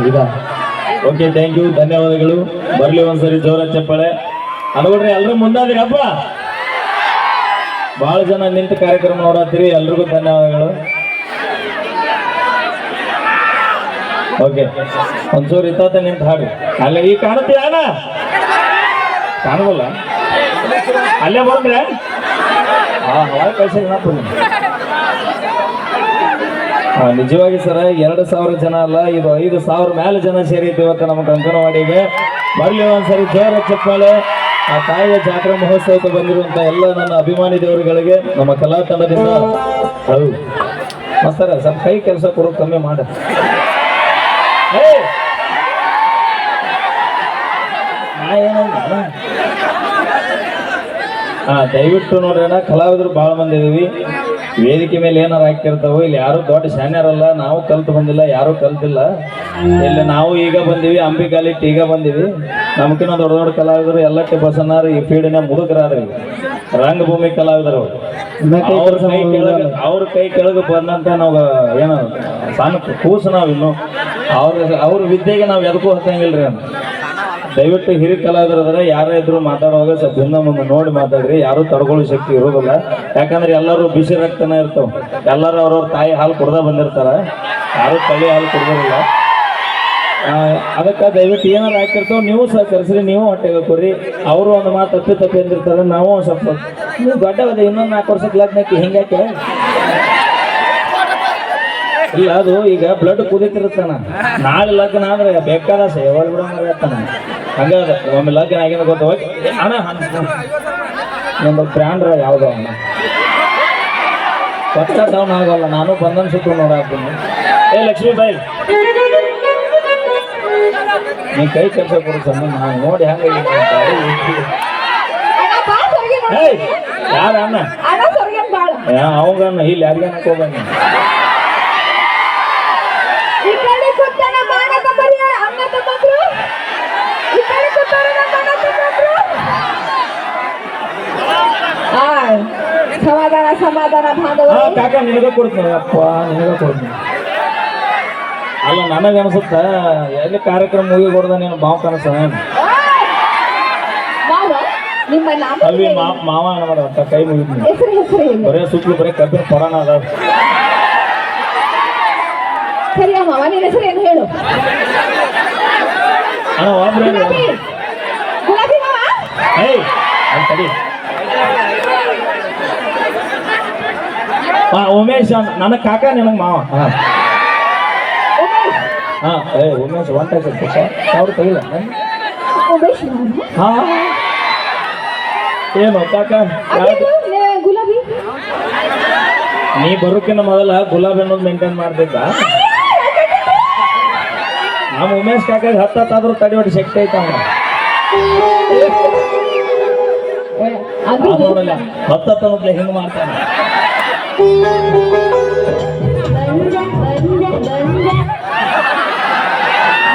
ಈಗ okay, thank you, ಧನ್ಯವಾದಗಳು. ಬರ್ಲಿ ಒಂದ್ಸರಿ ಜೋರ ಚಪ್ಪಾಳೆ ಅನ್ಕೊಡ್ರಿ. ಎಲ್ರು ಮುಂದಾದಿರಪ್ಪ. ಬಹಳ ಜನ ನಿಂತು ಕಾರ್ಯಕ್ರಮ ನೋಡತ್ತೀರಿ, ಎಲ್ರಿಗೂ ಧನ್ಯವಾದಗಳು. ಓಕೆ, ಒಂಚೂರು ಇತ್ತ ನಿಂತು ಹಾಡಿ. ಅಲ್ಲೇ ಈಗ ಕಾಣುತ್ತೀಯ ಅಣ್ಣ? ಕಾಣಬಲ್ಲ, ಅಲ್ಲೇ ಬಂದ್ರೆ ನಿಜವಾಗಿ ಸರ 2,000 ಜನ ಅಲ್ಲ, ಇದು 5,000 ಮೇಲೆ ಜನ ಸೇರಿದ್ದು ಇವತ್ತು ನಮ್ಮ ಕಂಕನವಾಡಿಗೆ. ಬರ್ಲಿ ಒಂದ್ಸರಿ ಜೋರ ಚಪ್ಪಾಳೆ. ಆ ತಾಯಿಯ ಜಾತ್ರಾ ಮಹೋತ್ಸವಕ್ಕೆ ಬಂದಿರುವಂತ ಎಲ್ಲ ನನ್ನ ಅಭಿಮಾನಿ ದೇವರುಗಳಿಗೆ ನಮ್ಮ ಕಲಾ ತಂಡದಿಂದ ಹೌದು ಮಸ್ತರ ಸ್ವಲ್ಪ ಕೈ ಕೆಲಸ ಕೊಡೋದು ಕಮ್ಮಿ ಮಾಡ. ದಯವಿಟ್ಟು ನೋಡ್ರಿ ಅಣ್ಣ, ಕಲಾವಿದರು ಭಾಳ ಮಂದಿ ಇದೀವಿ. ವೇದಿಕೆ ಮೇಲೆ ಏನಾರು ಹಾಕಿರ್ತಾವೋ, ಇಲ್ಲಿ ಯಾರು ದೊಡ್ಡ ಶಾನ್ಯರಲ್ಲ, ನಾವು ಕಲ್ತು ಬಂದಿಲ್ಲ, ಯಾರು ಕಲ್ತಿಲ್ಲ. ಇಲ್ಲಿ ನಾವು ಈಗ ಬಂದಿವಿ, ಅಂಬಿಗಾಲಿಟ್ಟು ಈಗ ಬಂದಿವಿ. ನಮ್ಕಿನ್ನ ದೊಡ್ಡ ದೊಡ್ಡ ಕಲಾವಿದರು ಎಲ್ಲಕ್ಕೆ ಬಸನಾರು ಈ ಫೀಲ್ಡಿನ ಮುದುಕರಾದ್ರಿ, ರಂಗಭೂಮಿ ಕಲಾವಿದರು. ಅವ್ರ ಕೈ ಕೆಳಗೆ ಬಂದಂತ ನಾವು ಏನು ಸಣ್ಣ ಕೂಸು ನಾವು ಇನ್ನು ಅವ್ರ ವಿದ್ಯೆಗೆ ನಾವು ಎದಕ್ಕೂ ಹತ್ತಂಗಿಲ್ರಿ ಅಂತ. ದಯವಿಟ್ಟು ಹಿರಿಯ ಕಲಾವಿದರಾದ್ರೆ ಯಾರೇ ಇದ್ರು ಮಾತಾಡುವಾಗ ಸ್ವಲ್ಪ ಹಿಂದೆ ಮುಂದೆ ನೋಡಿ ಮಾತಾಡ್ರಿ. ಯಾರು ತಡ್ಕೊಳ್ಳೋ ಶಕ್ತಿ ಇರೋದಿಲ್ಲ, ಯಾಕಂದ್ರೆ ಎಲ್ಲರೂ ಬಿಸಿ ರಕ್ತನ ಇರ್ತಾವ. ಎಲ್ಲರೂ ಅವ್ರವ್ರ ತಾಯಿ ಹಾಲು ಕುಡ್ದ ಬಂದಿರ್ತಾರ, ಯಾರು ತಳಿ ಹಾಲು ಕುಡ್ದಿರಲ್ಲ. ಅದಕ್ಕೆ ದಯವಿಟ್ಟು ಏನಾರು ಹಾಕಿರ್ತಾವ ನೀವು ಸಹಕರಿಸ್ರಿ, ನೀವು ಹೊಟ್ಟೆಗೆ ಕೊಡ್ರಿ. ಅವರು ಒಂದು ಮಾತು ತಪ್ಪಿ ಅಂದಿರ್ತಾರೆ, ನಾವು ಸ್ವಲ್ಪ ನೀವು ದೊಡ್ಡವದೆ ಇನ್ನೊಂದು 4 ವರ್ಷಕ್ಕೆ ಲಗ್ನಕ್ಕೆ ಹಿಂಗ್ಯಾಕೆ ಇಲ್ಲ. ಅದು ಈಗ ಬ್ಲಡ್ ಕುದೀತಿರುತ್ತಾನ, ನಾಳೆ ಲಗ್ನ ಆದ್ರೆ ಬೇಕಾದ ಸೇವಲ್ ಬಿಡೋಣ ಹಂಗಾದ. ಒಮ್ಮೆ ಲಗ್ನ ಆಗಿನ ಗೊತ್ತ ಅಣ್ಣ ನಮ್ಮ ಬ್ರ್ಯಾಂಡ್ರ ಯಾವ್ದು ಅಣ್ಣ ಕೊತ್ತ ಡೌನ್ ಆಗೋಲ್ಲ. ನಾನು ಬಂದನ್ ಸುತ್ತು ನೋಡಾಕ್ತೀನಿ. ಲಕ್ಷ್ಮೀ ಬಾಯಿ ನೀ ಕೈ ಕೆಲಸ ಕೊಡು ನಾನು ನೋಡಿ ಹೆಂಗ ಯಾರ ಅಣ್ಣ ಅವಂಗಣ್ಣ ಇಲ್ಲಿ ಯಾರಿಗೇನಕ್ಕೆ ಹೋಗಣ್ಣ. ಸಮಾಧಾನ ಸಮಾಧಾನ ಕಾಕ ನಿನಗ ಕೊಡ್ತೀನಿ. ಅಪ್ಪ ನಿನಗ ಕೊಡ್ತೀನಿ. ಅಲ್ಲ ನನಗೆ ಅನ್ಸುತ್ತ ಎಲ್ಲಿ ಕಾರ್ಯಕ್ರಮ ಮುಗಿ ಕೊಡ್ದ ನೀನು ಮಾವ ಕನಸ ಅಲ್ಲಿ ಮಾವ ಅನ್ನೋದಂತ ಕೈ ಮುಗಿದ್ನಿ. ಬರೇ ಸುತ್ತಲೂ ಬರೀ ಕಬ್ಬಿನ ಪೊರಾಣ ಅದ. ಸರಿ ಮಾವ, ನಿನ್ನ ಹೆಸರು ಏನು ಹೇಳು? ಗುಲಾಬಿ ಮಾವ. ತಡಿ ಉಮೇಶ್ ನನ್ನ ಕಾಕ ನಿನಗೆ ಮಾವ. ಉಮೇಶ್ ಒಂಟ ಅವ್ರು ತೆಗಿಲ್ಲ. ಏನು ಕಾಕ ಗುಲಾಬಿ ನೀ ಬರೋಕಿನ್ನ ಮೊದಲ ಗುಲಾಬಿ ಅನ್ನೋದು ಮೇಂಟೈನ್ ಮಾಡ್ತಿದ್ದ. ನಮ್ಮ ಉಮೇಶ್ ಕಾಕಾಗ 10 ತಡಿ ಹೊಟ್ಟು ಶಕ್ತಿ ಐತ ನೋಡಲ್ಲ. 10 ಅನ್ನೋದ್ಲೆ ಹಿಂಗೆ ಮಾಡ್ತಾನೆ.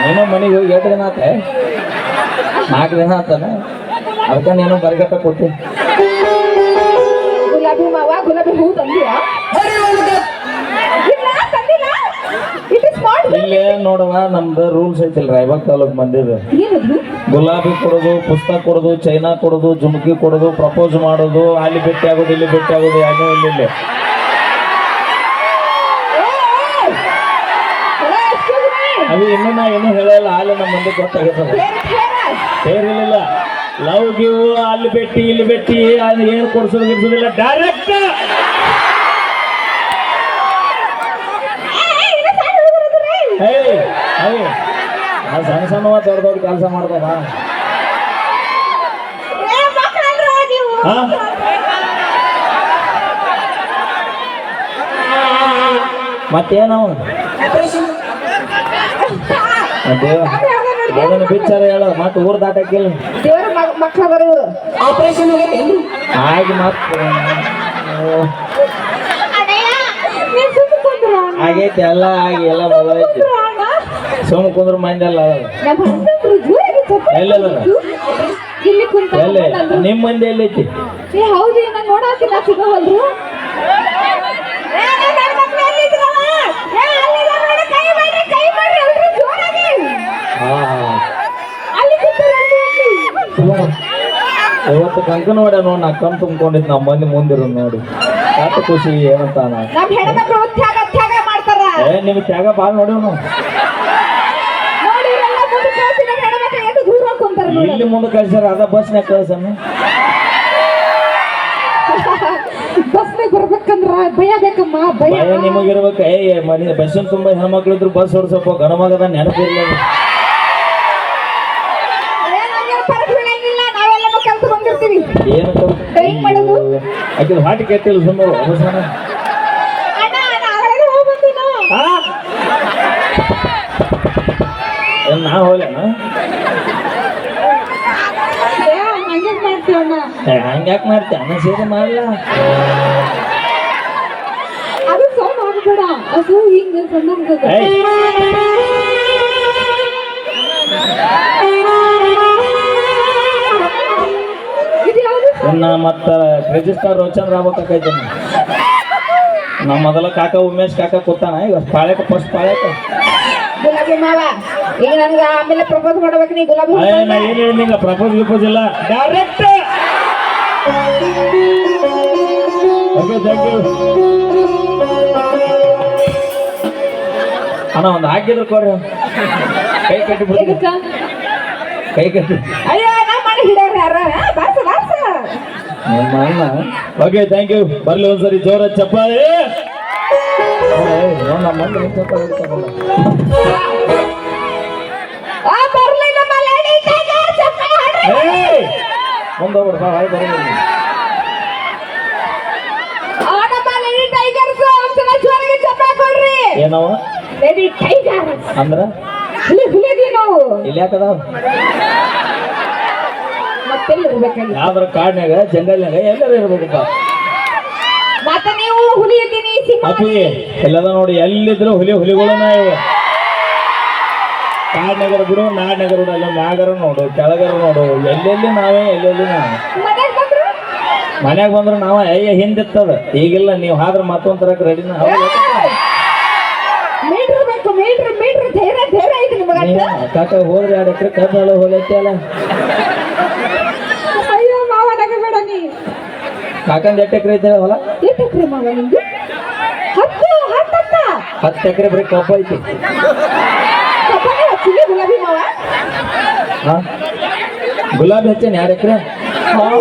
ನೀನು ಮನೆಗೆ ಹೋಗಿ 8 ದಿನ ಆತ, 4 ದಿನ ಆತಾನ. ಅದಕ್ಕೆ ನೀನು ಬರಿಗಟ್ಟ ಕೊಟ್ಟಿ. ಗುಲಾಬಿ ಮಾವ, ಗುಲಾಬಿ ಹೂ ತಂದಿಯಾ? ಇಲ್ಲೇ ನೋಡುವ, ನಮ್ದು ರೂಲ್ಸ್ ಐತಿಲ್ಲ ರಾಯಬಾಗ್ ತಾಲೂಕ್ ಮಂದಿದು. ಗುಲಾಬಿ ಕೊಡೋದು, ಪುಸ್ತಕ ಕೊಡೋದು, ಚೈನಾ ಕೊಡೋದು, ಜುಮ್ಕಿ ಕೊಡೋದು, ಪ್ರಪೋಸ್ ಮಾಡೋದು, ಅಲ್ಲಿ ಭೇಟಿ ಆಗೋದು, ಇಲ್ಲಿ ಭೇಟಿ ಆಗೋದು, ಯಾರು ಇಲ್ಲಿ ಅದು ಇನ್ನೂ ನಾ ಏನೂ ಹೇಳಲ್ಲ. ಅಲ್ಲಿ ನಮ್ಮ ಮಂದಿ ಗೊತ್ತಾಗಿರ್ತದೆ. ಸೇರಿಲ್ಲ ಲವ್ ಗಿವ್ ಅಲ್ಲಿ ಭೇಟಿ ಇಲ್ಲಿ ಭೇಟಿ ಅದು ಏನು ಕೊಡ್ಸೋದು ಗಿಡ್ಸೋದಿಲ್ಲ, ಡೈರೆಕ್ಟ್ ಸಣ್ಣ ಸಣ್ಣ ದೊಡ್ಡ ದೊಡ್ಡ ಕೆಲಸ ಮಾಡ್ತಾವ. ಮತ್ತೇನವ ಅದನ್ನು ಬಿಚ್ಚಾರ ಹೇಳ. ಮತ್ತೆ ಊರ್ ದಾಟಕ್ಕಿಲ್ಲ ಆಗಿ ಮತ್ತೆ ಆಗೈತಿ ಎಲ್ಲ ಆಗಿ ಎಲ್ಲ ಮೊದಲೈತಿ. ಸುಮ್ ಕುಂದ್ರ ಮಂದಿ ಅಲ್ಲ ಎಲ್ಲ ನಿಮ್ಮ ಮಂದಿ ಎಲ್ಲೈತಿ? ಹೌದು, ನೋಡಾಕಿಲ್ಲ ಸಿಗೋವಲ್ರು. ಕೈ ಮಾಡಿ ಕಂಕನ ಹೊಡೆ ನೋಡಿ ನಾ ಕಣ್ ತುಂಬ್ಕೊಂಡಿದ್ದು ನಮ್ಮ ಮಂದಿ ಮುಂದಿರೋದು ನೋಡಿ ಯಾಕೆ ಖುಷಿ ಏನಂತ ನಾ ನಮ್ ಹೆಣ್ಮಕ್ಳು ತ್ಯಾಗ ತ್ಯಾಗ ಮಾಡ್ತಾರ ನಿಮ್ಗೆ ತ್ಯಾಗ ಭಾಳ ನೋಡಿವ್ ನಾವು ನೋಡಿ ಇವ್ರೆಲ್ಲ ಮುಂದೆ ಕಳ್ಸಿ ನಮ್ ಹೆಣ್ಮಕ್ಳು ಎಷ್ಟು ದೂರ ಹೋಗ್ಕೊಂತಾರ ನೋಡಿ. ಇಲ್ಲಿ ಮುಂದೆ ಕಳ್ಸ್ಯಾರ ಅದ ಬಸ್ನ್ಯಾಗ ಕಳ್ಸಣ ಬಸ್ನಾಗ ಬರ್ಬೇಕಂದ್ರ ಭಯ ಬೇಕಮ್ಮ ಭಯ ಭಯ ನಿಮಗಿರ್ಬೇಕು ಮನೆ ಬಸ್ಸಿನ ತುಂಬ ಹೆಣ್ಮಕ್ಳು ಇದ್ರು ಬಸ್ ಹೊಡ್ಸಪ್ಪ ಗಣಮಗದ ನೆನಪಿರ್ಲಿ ಫರಕ್ ಬೀಳಂಗಿಲ್ಲ ನಾವೆಲ್ಲ ಕೆಲಸ ಬಂದಿರ್ತೀವಿ ಏನು ಹೆಂಗ್ ಮಾಡೋದು ಆಕಿದ ಹಾಟಿ ಕೆಟ್ಟಿಲ್ಲ ಸುಮ್ಮನೆ ಅವಸಾನ ಅಣ್ಣ ನಾಳೆ ಹೋಗಿ ಬಂದಿನ ನಾ ಹೋಗ್ಲೇನ ಹಂಗೆ ಮಾಡ್ತೀವಣ್ಣ ಹಂಗ್ಯಾಕೆ ಮಾಡ್ತೀಯ ಅನ್ನ ಸೇರಿ ಮಾಡಲ್ಲ ಅದು ಸೌಂಡ್ ಆಗ್ಬೇಡ ಅದು ಹಿಂಗ ಸಣ್ಣ ಇದು ಯಾವುದು ಇನ್ನ ಮತ್ತ ರಿಜಿಸ್ಟರ್ ರೋಚಂದ್ರ ಆಗ್ಬೇಕಾಕೈತೆ ನಮ್ಮ ಮೊದಲ ಕಾಕ ಉಮೇಶ್ ಕಾಕ ಕೂತಾನ ಈಗ ಪಾಳ್ಯಕ ಫಸ್ಟ್ ಪಾಳ್ಯಕ ಗುಲಾಬಿ ಮಾವ ಈಗ ನನ್ಗ ಆಮೇಲೆ ಪ್ರಪೋಸ್ ಮಾಡ್ಬೇಕು ನೀ ಗುಲಾಬಿ ಹೂ ನಾ ಏನ್ ಹೇಳಿ ನಿಂಗ ಪ್ರಪೋಸ್ ಗಿಪೋಸ್ ಇಲ್ಲ ಡೈರೆಕ್ಟ್ ಓಕೆ ಥ್ಯಾಂಕ್ ಯು ಅಣ್ಣ ಒಂದು ಹಾಕಿದ್ರು ಕೊಡ್ರಿ ಕೈ ಕಟ್ಟಿ ಬಿಡ್ತೀನಿ ಎದಕ್ಕ? ಕೈ ಕಟ್ಟಿ ಅಯ್ಯೋ ನಾ ಮಾಡಿ ಹಿಡಿಯೋರು ಯಾರ ಬಾರ್ಸ ಬಾರ್ಸ ನಿಮ್ಮ ಅಣ್ಣ ಓಕೆ ಥ್ಯಾಂಕ್ ಯು ಬರ್ಲಿ ಒಂದ್ಸರಿ ಜೋರ ಚಪ್ಪಾಳೆ ನಮ್ಮ ಮಂದಿ ಚಪ್ಪಾಳೆ ಹಿಡ್ಕೊಂಡಲ್ಲ. ಆ ಬರ್ಲಿ ನಮ್ಮ ಲೇಡಿ ಟೈಗರ್ ಚಪ್ಪಾಳೆ ಹಾಡ್ರಿ ಮುಂದೆ ಹೋಗ್ಬಿಡು ಬಾ ಹಾಯ್ ಬರೋದು ಆ ನಮ್ಮ ಲೇಡಿ ಟೈಗರ್ಸ್ ಒಂದ್ಸಲ ಜೋರಾಗಿ ಚಪ್ಪಾಳೆ ಕೊಡ್ರಿ ಏನವ ಲೇಡಿ ಟೈಗರ್ ಅಂದ್ರ ಹುಲಿದೀವಿ ನಾವು ಇಲ್ಲಿ ಯಾಕದಾವ ಮತ್ತೆಲ್ಲಿ ಇರ್ಬೇಕಾಗಿ ಯಾವ್ದ್ರ ಕಾಡ್ನ್ಯಾಗ ಜಂಗಲ್ನ್ಯಾಗ ಎಲ್ಲರೂ ಇರ್ಬೇಕಪ್ಪ ಮತ್ತೆ ನೀವು ಹುಲಿ ಇದ್ದೀನಿ ಸಿಂಹ ಅಪ್ಪಿ ಎಲ್ಲದ ನೋಡಿ ಎಲ್ಲಿದ್ರು ಹುಲಿಗಳನ್ನ ಇವ ಕಾಡ್ನಗರ ಬಿಡು ನಾಡ್ನಗರ ಬಿಡು ಅಲ್ಲ ಮ್ಯಾಗರ ನೋಡು ಕೆಳಗರ ನೋಡು ಎಲ್ಲೆಲ್ಲಿ ನಾವೇ ಎಲ್ಲೆಲ್ಲಿ ನಾವು ಮನೆಗೆ ಬಂದ್ರು ಮನ್ಯಾಗ ಬಂದ್ರೆ ನಾವ ಹಿಂದಿತ್ತದ ಈಗಿಲ್ಲ ನೀವು ಆದ್ರ ಮತ್ತೊಂದ್ ತರಕ್ ರೆಡಿನ ಮೀಟ್ರ್ ಬೇಕು ಮೀಟ್ರ್ ಮೀಟ್ರ್ ಧೈರ್ಯ ಧೈರ್ಯ ಐತಿ ನಿಮಗ ಕಾಕ ಹೋದ್ರೆ 2 ಎಕರೆ ಕಬ್ಬೆಲ್ಲ ಹೋಲೈತಿ ಅಲ್ಲ ಅಯ್ಯೋ ಮಾವ ನಗಬೇಡ ನೀ ಕಾಕಂದ್ 8 ಎಕರೆ ಐತೆ ಹೊಲ ಎಷ್ಟು ಎಕರೆ ಮಾವ ನಿಂದು 10 ಎಕರೆ ಬರೀ ಕಬ್ಬ ಐತಿ ಕಬ್ಬಾನೆ ಹಚ್ಚಿಲಿ ಗುಲಾಬಿ ಮಾವ ಹಾ ಗುಲಾಬಿ ಹಚ್ಚೇನಿ 2 ಎಕರೆ ಅಯ್ಯೋ,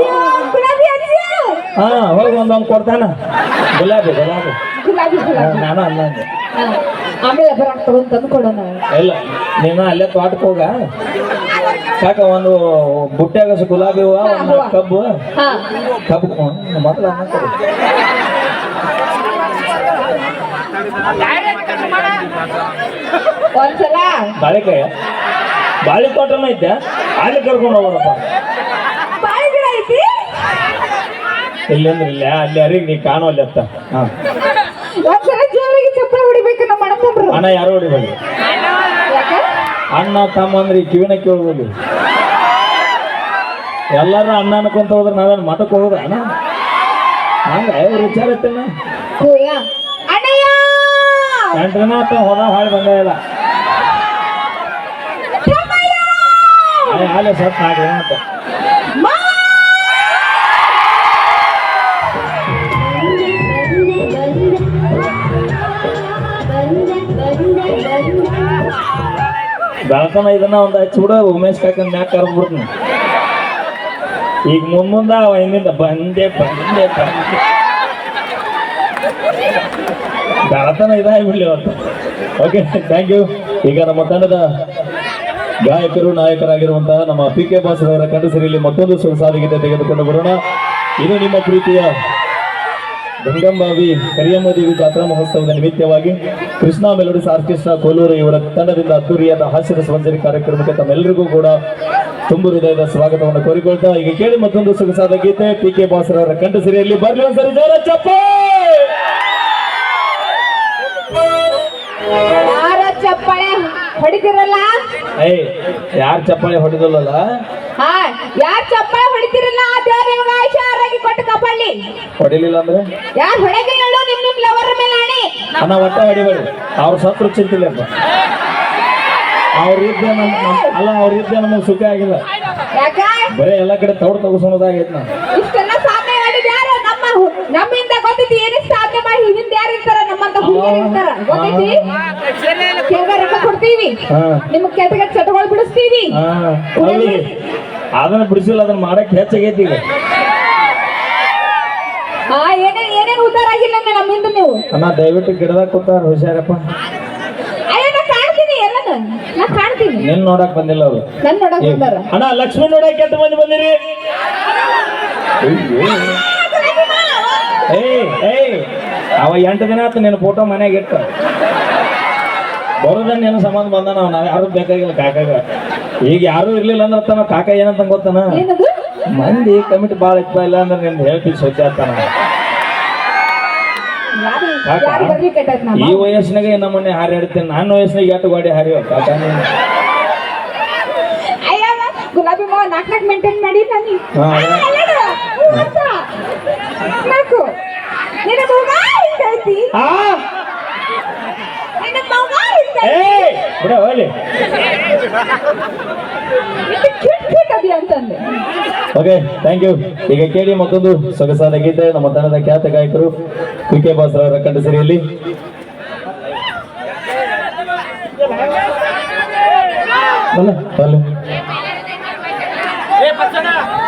ಗುಲಾಬಿ ಹಚ್ಚಿ ಹಾ ಹೋಗಿ ಒಂದೊಂದು ಕೊಡ್ತಾನ ಗುಲಾಬಿ ಗುಲಾಬಿ ಗುಲಾಬಿ ಗುಲಾಬಿ ನಾನು ಅನ್ನಂಗೆ ಹಾ, ಆಮೇಲೆ ಬರಾಕ್ ತಗೊಂಡ್ ತಂದು ಕೊಡೋಣ ಇಲ್ಲ ನೀನು ಅಲ್ಲೇ ತೋಟಕ್ಕೆ ಹೋಗ ಕಾಕ ಒಂದು ಬುಟ್ಟ್ಯಾಗ ಗುಲಾಬಿ ಹೂವ ಒಂದು ಕಬ್ಬು ಹಾ ಕಬ್ಬು ಮೊದಲು ಅನ್ನ ಕೊಡು ಒಂದ್ಸಲ ಬಾಳೆಕಾಯ ಬಾಳೆ ತೋಟನೂ ಐತೆ ಅಲ್ಲಿ ಕರ್ಕೊಂಡು ಹೋಗೋಣಪ್ಪ ಬಾಳೆ ಗಿಡ ಐತಿ ಇಲ್ಲಂದ್ರೆ ಇಲ್ಲ ಅಲ್ಲಿ ಅರಿಗೆ ನೀ ಕಾಣೋ ಅಲ್ಲಿ ಅತ್ತ ಹಾ ಒಂದ್ಸಲ ಜೋರಾಗಿ ಚಪ್ಪಳ ಹೊಡಿಬೇಕು ನಮ್ಮ ಅಣ್ಣತಂಬ್ರು ಅಣ್ಣ ಯಾರು ಹೊಡಿಬೇಡಿ ಯಾಕೆ ಅಣ್ಣ ತಮ್ಮ ಅಂದ್ರೆ ಈ ಕಿವಿನ ಕೇಳ್ಬೋದು ಎಲ್ಲಾರು ಅಣ್ಣ ಅನ್ಕೊಂತ ಹೋದ್ರೆ ನಾವೇನು ಮಠಕ್ಕೆ ಹೋಗೋದ ಅಣ್ಣ ಹಂಗ ವಿಚಾರ ಐತೇನ ಕೂಯ ಅಣ್ಣಯ್ಯ ಎಂಟ್ರನ ಆತ ಹೋದ ಹಾಳು ಬಂದೇ ಇಲ್ಲ ಹಾಲೆ ಸತ್ ನಾಲ್ಕು ಅಂತ ಬೆಳತನ ಇದನ್ನ ಒಂದು ಹಚ್ಚಿ ಬಿಡ ಉಮೇಶ್ ಕಾಕನ್ ಮ್ಯಾಕ್ ಕರೆದು ಬಿಡ್ತೀನಿ ಈಗ ಮುಂದ ಅವ ಹಿಂದಿಂದ ಬಂದೆ ಬಂದೆ ಬಂದೆ ಬೆಳತನ ಇದಾಗ್ಬಿಡ್ಲಿ ಅವತ್ತು ಓಕೆ ಥ್ಯಾಂಕ್ ಯು ಈಗ ನಮ್ಮ ತಂಡದ ಗಾಯಕರು ನಾಯಕರಾಗಿರುವಂತಹ ನಮ್ಮ PK ಬಾಸ್ ಅವರ ಕಂಠಸಿರಿಯಲ್ಲಿ ಮತ್ತೊಂದು ಸೊಗಸಾದ ಗೀತೆ ತೆಗೆದುಕೊಂಡು ಬರೋಣ ಇದು ನಿಮ್ಮ ಪ್ರೀತಿಯ ಗಂಗಂಬಾವಿ ಕರಿಯಮ್ಮ ದೇವಿ ಜಾತ್ರಾ ಮಹೋತ್ಸವದ ನಿಮಿತ್ತವಾಗಿ ಕೃಷ್ಣ ಮೆಲೋಡಿಸ್ ಆರ್ಕೆಸ್ಟ್ರಾ ಕೋಲೂರು ಇವರ ತಂಡದಿಂದ ಅದ್ದೂರಿಯಾದ ಹಾಸ್ಯದ ಸ್ಪಂದನೆ ಕಾರ್ಯಕ್ರಮಕ್ಕೆ ತಮ್ಮೆಲ್ಲರಿಗೂ ಕೂಡ ತುಂಬು ಹೃದಯದ ಸ್ವಾಗತವನ್ನು ಕೋರಿಕೊಳ್ತಾ ಈಗ ಕೇಳಿ ಮತ್ತೊಂದು ಸೊಗಸಾದ ಗೀತೆ PK ಬಾಸ್ ಅವರ ಕಂಠಸಿರಿಯಲ್ಲಿ ಬರ್ಲಿ ಒಂದ್ಸರಿ ಜೋರ ಚಪ್ಪಾಳೆ ಯಾರ ಚಪ್ಪಾಳೆ ಹೊಡಿತಿರಲ್ಲ ಯಾರು ಚಪ್ಪಾಳೆ ಹೊಡೆದಲ್ಲ ಹಾ ಯಾರ್ ಚಪ್ಪಾಳೆ ಹೊಡಿತಿರಲ್ಲ ಆ ದೇವ್ರ ನಿಮ್ಗೆ ಆಯುಷ್ಯ ಆರೋಗ್ಯ ಕೊಟ್ಟು ಕಾಪಾಡ್ಲಿ ಹೊಡಿಲಿಲ್ಲ ಅಂದ್ರೆ ಯಾರ್ ಹೊಡೆಗೆ ಹೇಳು ನಿಮ್ ಲವರ್ ಮೇಲೆ ಆಣಿ ಅನ್ನ ಒಟ್ಟ ಹೊಡಿಬೇಡಿ ಅವ್ರ ಸತ್ರು ಚಿಂತಿಲ್ಲ ಅವ್ರಿದ್ದೆ ಅಲ್ಲ ಅವ್ರಿದ್ದೆ ನಮಗೆ ಸುಖ ಆಗಿಲ್ಲ. ಯಾಕ ಬರೀ ಎಲ್ಲ ಕಡೆ ತೌಡ್ ತಗೋಸೋದಾಗೈತೆ ನಾವು. ಇಷ್ಟೆಲ್ಲ ಸಾಧನೆ ಮಾಡಿದ ಯಾರು? ನಮ್ಮಿಂದ ಗೊತ್ತೈತಿ ಏನಿಷ್ಟು ಸಾಧನೆ ಮಾಡಿ ಹಿಂದಿಂದ ಯಾರು ಇರ್ತಾರ? ನಮ್ಮಂತ ಹುಡುಗಿಯರು ಇರ್ತಾರ ಗೊತ್ತೈತಿ. ಕೆಲ್ಗ ರೊಕ್ಕ ಕೊಡ್ತೀವಿ, ಹಾ ನಿಮ್ಗೆ ಕೆಟ್ಟ ಚಟಗಳು ಬಿಡಿಸ್ತೀವಿ. ಹಾ ಅಲ್ಲಿ ಅದನ್ನ ಬಿಡಿಸಿಲ್ಲ, ಅದನ್ನ ಮಾಡಕ್ ಹೆಚ್ಚಾಗೈತಿ ಈಗ. ಹಾ ಏನೇನ್ ಉದ್ದಾರ ಆಗಿಲ್ಲ ನಮ್ಮಿಂದ ನೀವು. ಅಣ್ಣ ದಯವಿಟ್ಟು ಗಿಡದಾಗ ಕೂತಾರ ಹುಷಾರಪ್ಪ. ಅಯ್ಯ ನಾ ಕಾಣ್ತೀನಿ ಎಲ್ಲಾನು, ನಾ ಕಾಣ್ತೀನಿ. ನಿನ್ ನೋಡಕ್ ಬಂದಿಲ್ಲ ಅವ್ರು. ನನ್ ನೋಡಕ್ ಬಂದಾರ. ಅಣ್ಣ ಲಕ್ಷ್ಮಣ್ ನೋಡಕ್ ಎಷ್ಟು ಮಂದಿ ಬಂದಿರಿ? ಏಯ್ ಅವ 8 ದಿನ ಆಯ್ತು ನಿನ್ನ ಫೋಟೋ ಮನ್ಯಾಗ ಇಟ್ಟ ಬರೋದನ್ನ ಏನು ಸಂಬಂಧ ಬಂದ. ನಾವ್ ಯಾರು ಬೇಕಾಗಿಲ್ಲ ಕಾಕಾಗ. ಈಗ ಯಾರು ಇರ್ಲಿಲ್ಲ ಅಂದ್ರೆ ತನ ಕಾಕ ಏನಂತ ಗೊತ್ತಾನ, ಏನದು? ಮಂದಿ ಕಮಿಟಿ ಬಾಳ ಇತ್ತ ಇಲ್ಲ ಅಂದ್ರೆ ನಿನ್ ಹೇಳ್ತೀವಿ ಸ್ವಚ್ಛ ಆಗ್ತಾನ. ಯಾರು ಬರ್ಲಿಕ್ಕೆ ಕೆಟ್ಟೈತ್ ನಮ್ಮ? ಈ ವಯಸ್ಸಿನಾಗ ನಮ್ಮ ಮನೆ ಹಾರಿ ಆಡ್ತೀನಿ, ನನ್ನ ವಯಸ್ಸಿನಾಗ ಎಷ್ಟು ಗಾಡಿ ಹಾರಿವ ಕಾಕ ನೀನು. ಅಯ್ಯ ಗುಲಾಬಿ ಮಾವ ನಾಲ್ಕು ಮೇಂಟೈನ್ ಮಾಡಿ ನಾನು. ಹಾ, ನಾಲ್ಕು ನಿನ್ನ ಮಗ ಹಿಂಗೈತಿ, ಆ ನಿನ್ನ ಮಗ ಹಿಂಗೈತಿ. ಏಯ್ ಬಿಡ ಹೋಗ್ಲಿ. ಇದು ಕ್ಯೂಟ್ ಅದಿ ಅಂತಂದೆ. Okay thank you. ಈಗ ಕೇಳಿ ಮತ್ತೊಂದು ಸೊಗಸಾದ ಗೀತೆ ನಮ್ಮ ತಂಡದ ಖ್ಯಾತ ಗಾಯಕರು ಕೆ ಬಾಸ್ರವರ ಕಂಠಸಿರಿಯಲ್ಲಿ.